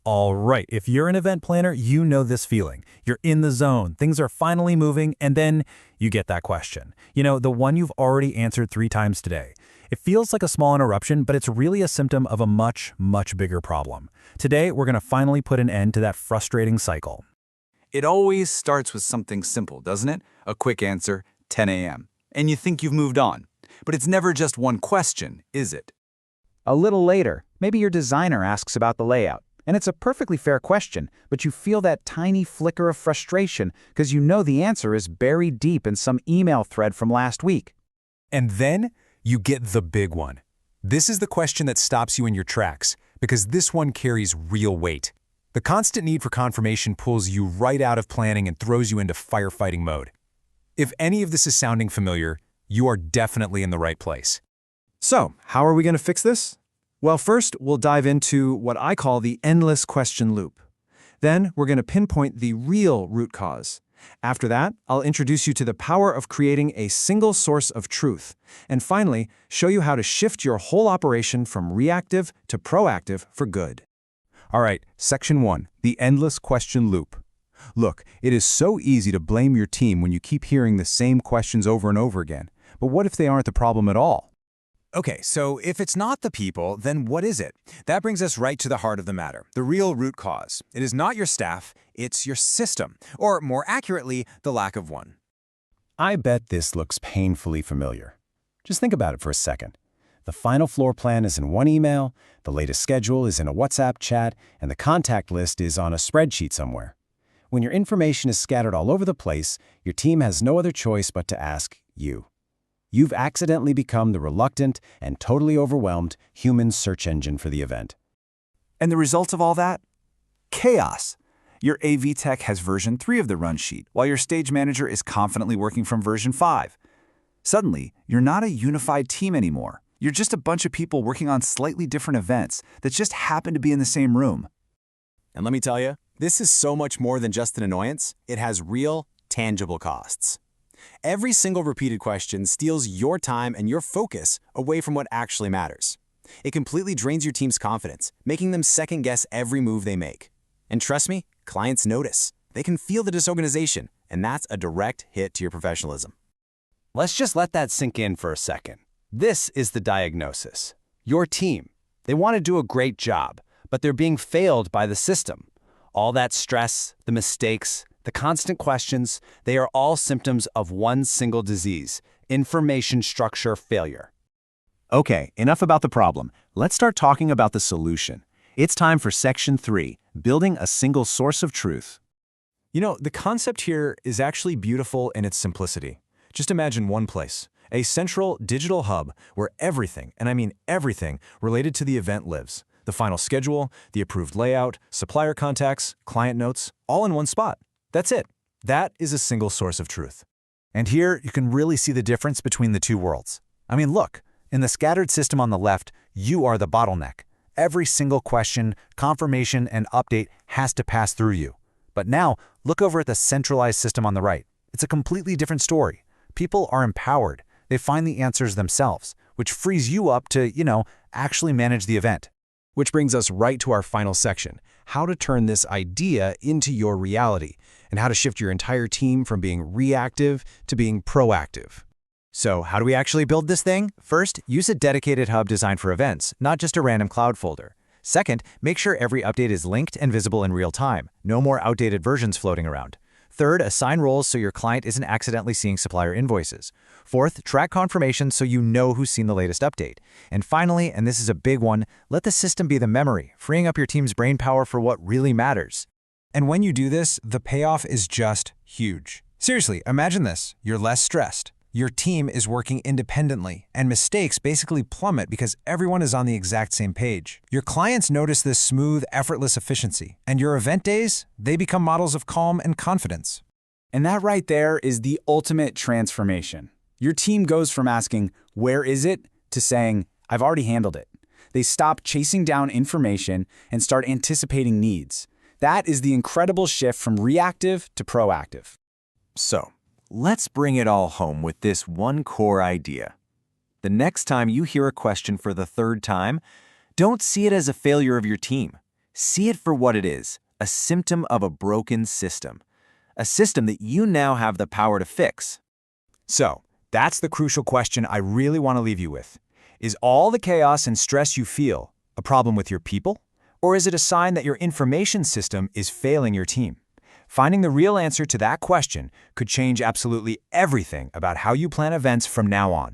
All right, if you're an event planner, you know this feeling. You're in the zone, things are finally moving, and then you get that question. The one you've already answered 3 times today. It feels like a small interruption, but it's really a symptom of a much, much bigger problem. Today, we're going to finally put an end to that frustrating cycle. It always starts with something simple, doesn't it? A quick answer, 10 a.m. And you think you've moved on. But it's never just one question, is it? A little later, maybe your designer asks about the layout. And it's a perfectly fair question, but you feel that tiny flicker of frustration because you know the answer is buried deep in some email thread from last week. And then you get the big one. This is the question that stops you in your tracks, because this one carries real weight. The constant need for confirmation pulls you right out of planning and throws you into firefighting mode. If any of this is sounding familiar, you are definitely in the right place. So, how are we going to fix this? Well, first, we'll dive into what I call the endless question loop. Then, we're going to pinpoint the real root cause. After that, I'll introduce you to the power of creating a single source of truth. And finally, show you how to shift your whole operation from reactive to proactive for good. All right, Section 1, the endless question loop. Look, it is so easy to blame your team when you keep hearing the same questions over and over again. But what if they aren't the problem at all? Okay, so if it's not the people, then what is it? That brings us right to the heart of the matter, the real root cause. It is not your staff, it's your system, or more accurately, the lack of one. I bet this looks painfully familiar. Just think about it for a second. The final floor plan is in one email, the latest schedule is in a WhatsApp chat, and the contact list is on a spreadsheet somewhere. When your information is scattered all over the place, your team has no other choice but to ask you. You've accidentally become the reluctant and totally overwhelmed human search engine for the event. And the result of all that? Chaos. Your AV tech has version 3 of the run sheet, while your stage manager is confidently working from version 5. Suddenly, you're not a unified team anymore. You're just a bunch of people working on slightly different events that just happen to be in the same room. And let me tell you, this is so much more than just an annoyance. It has real, tangible costs. Every single repeated question steals your time and your focus away from what actually matters. It completely drains your team's confidence, making them second-guess every move they make. And trust me, clients notice. They can feel the disorganization, and that's a direct hit to your professionalism. Let's just let that sink in for a second. This is the diagnosis. Your team. They want to do a great job, but they're being failed by the system. All that stress, the mistakes, the constant questions, they are all symptoms of one single disease, information structure failure. Okay, enough about the problem. Let's start talking about the solution. It's time for Section 3, building a single source of truth. The concept here is actually beautiful in its simplicity. Just imagine one place, a central digital hub where everything, and I mean everything, related to the event lives. The final schedule, the approved layout, supplier contacts, client notes, all in one spot. That's it. That is a single source of truth. And here you can really see the difference between the two worlds. I mean, look, in the scattered system on the left, you are the bottleneck. Every single question, confirmation, and update has to pass through you. But now, look over at the centralized system on the right. It's a completely different story. People are empowered. They find the answers themselves, which frees you up to, actually manage the event. Which brings us right to our final section, how to turn this idea into your reality, and how to shift your entire team from being reactive to being proactive. So how do we actually build this thing? First, use a dedicated hub designed for events, not just a random cloud folder. Second, make sure every update is linked and visible in real time. No more outdated versions floating around. Third, assign roles so your client isn't accidentally seeing supplier invoices. Fourth, track confirmations so you know who's seen the latest update. And finally, and this is a big one, let the system be the memory, freeing up your team's brain power for what really matters. And when you do this, the payoff is just huge. Seriously, imagine this. You're less stressed. Your team is working independently, and mistakes basically plummet because everyone is on the exact same page. Your clients notice this smooth, effortless efficiency, and your event days, they become models of calm and confidence. And that right there is the ultimate transformation. Your team goes from asking, "Where is it?" to saying, "I've already handled it." They stop chasing down information and start anticipating needs. That is the incredible shift from reactive to proactive. So, let's bring it all home with this one core idea. The next time you hear a question for the third time, don't see it as a failure of your team. See it for what it is, a symptom of a broken system. A system that you now have the power to fix. So, that's the crucial question I really want to leave you with. Is all the chaos and stress you feel a problem with your people? Or is it a sign that your information system is failing your team? Finding the real answer to that question could change absolutely everything about how you plan events from now on.